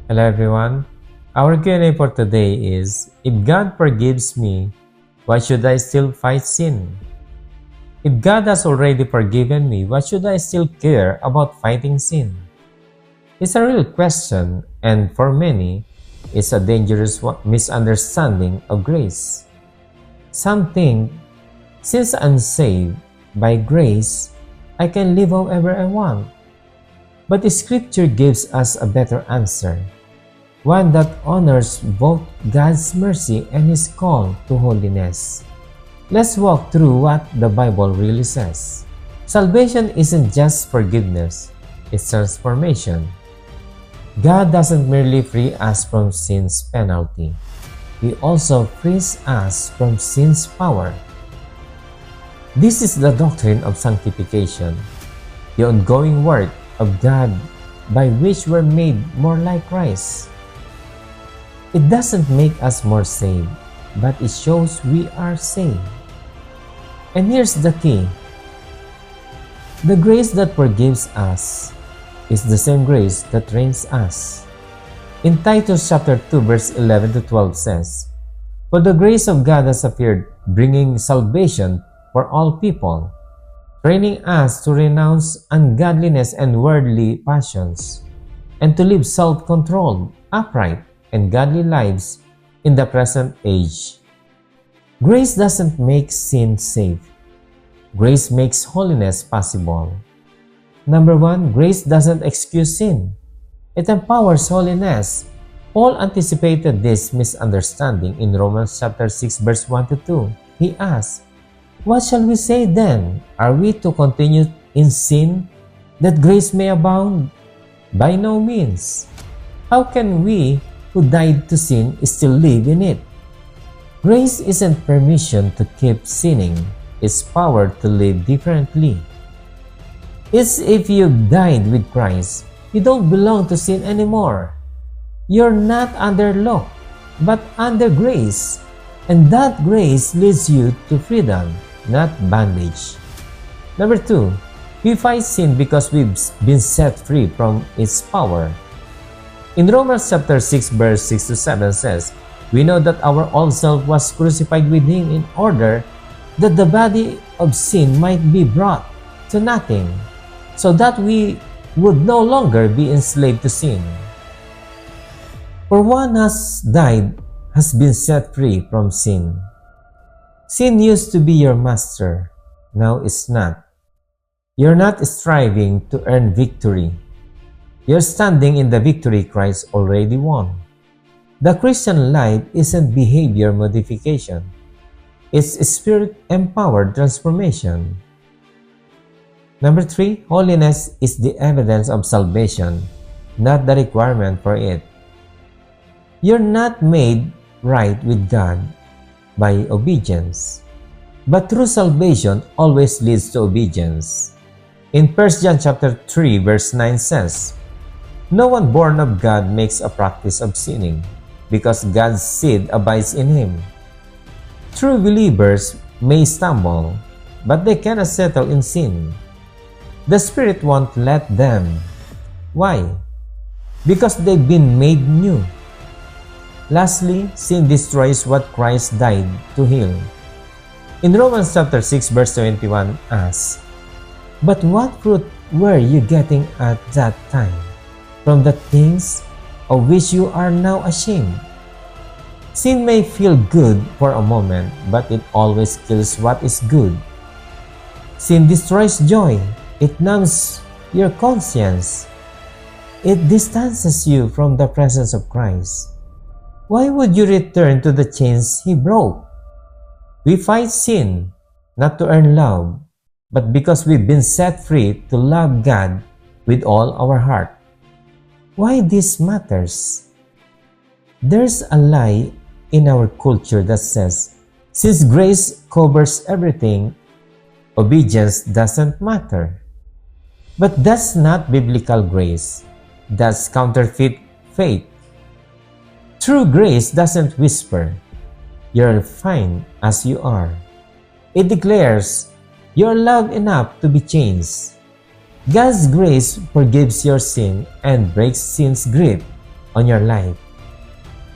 Hello everyone. Our Q&A for today is, if God forgives me, why should I still fight sin? If God has already forgiven me, why should I still care about fighting sin? It's a real question, and for many, it's a dangerous misunderstanding of grace. Some think, since I'm saved by grace, I can live however I want. But the scripture gives us a better answer, one that honors both God's mercy and His call to holiness. Let's walk through what the Bible really says. Salvation isn't just forgiveness, it's transformation. God doesn't merely free us from sin's penalty, He also frees us from sin's power. This is the doctrine of sanctification, the ongoing work of God by which we're made more like Christ. It doesn't make us more saved, but it shows we are saved. And here's the key. The grace that forgives us is the same grace that reigns us. In Titus chapter 2 verse 11 to 12 says, "For the grace of God has appeared, bringing salvation for all people, training us to renounce ungodliness and worldly passions, and to live self-controlled, upright, and godly lives in the present age." Grace doesn't make sin safe. Grace makes holiness possible. Number 1, grace doesn't excuse sin. It empowers holiness. Paul anticipated this misunderstanding in Romans chapter 6 verse 1 to 2. He asked, "What shall we say then? Are we to continue in sin that grace may abound? By no means. How can we who died to sin still live in it?" Grace isn't permission to keep sinning. It's power to live differently. It's if you've died with Christ, you don't belong to sin anymore. You're not under law, but under grace. And that grace leads you to freedom, not bondage. Number 2, we fight sin because we've been set free from its power. In Romans chapter 6 verse 6 to 7 says, "We know that our old self was crucified with Him in order that the body of sin might be brought to nothing, so that we would no longer be enslaved to sin. For one has died, has been set free from sin." Sin used to be your master. Now it's not. You're not striving to earn victory. You're standing in the victory Christ already won. The Christian life isn't behavior modification. It's spirit-empowered transformation. Number 3, holiness is the evidence of salvation, not the requirement for it. You're not made right with God by obedience, but through salvation always leads to obedience. In 1 John chapter 3 verse 9 says, "No one born of God makes a practice of sinning, because God's seed abides in him." True believers may stumble, but they cannot settle in sin. The Spirit won't let them. Why? Because they've been made new. Lastly, sin destroys what Christ died to heal. In Romans chapter 6 verse 21 asks, "But what fruit were you getting at that time from the things of which you are now ashamed?" Sin may feel good for a moment, but it always kills what is good. Sin destroys joy. It numbs your conscience. It distances you from the presence of Christ. Why would you return to the chains He broke? We fight sin, not to earn love, but because we've been set free to love God with all our heart. Why this matters? There's a lie in our culture that says, since grace covers everything, obedience doesn't matter. But that's not biblical grace. That's counterfeit faith. True grace doesn't whisper, "You're fine as you are." It declares, "You're loved enough to be changed." God's grace forgives your sin and breaks sin's grip. on your life.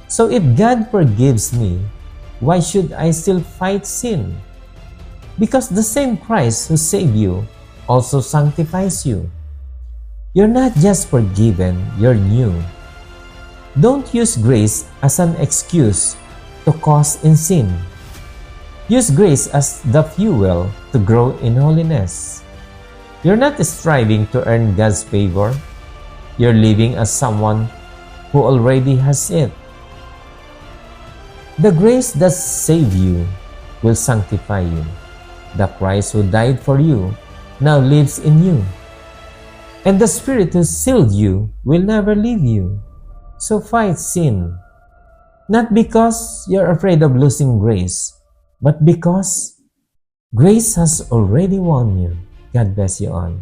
So if God forgives me, why should I still fight sin? Because the same Christ who saved you also sanctifies you. You're not just forgiven, you're new. Don't use grace as an excuse to cause in sin. Use grace as the fuel to grow in holiness. You're not striving to earn God's favor. You're living as someone who already has it. The grace that saved you will sanctify you. The Christ who died for you now lives in you. And the Spirit who sealed you will never leave you. So fight sin. Not because you're afraid of losing grace, but because grace has already won you. God bless you all.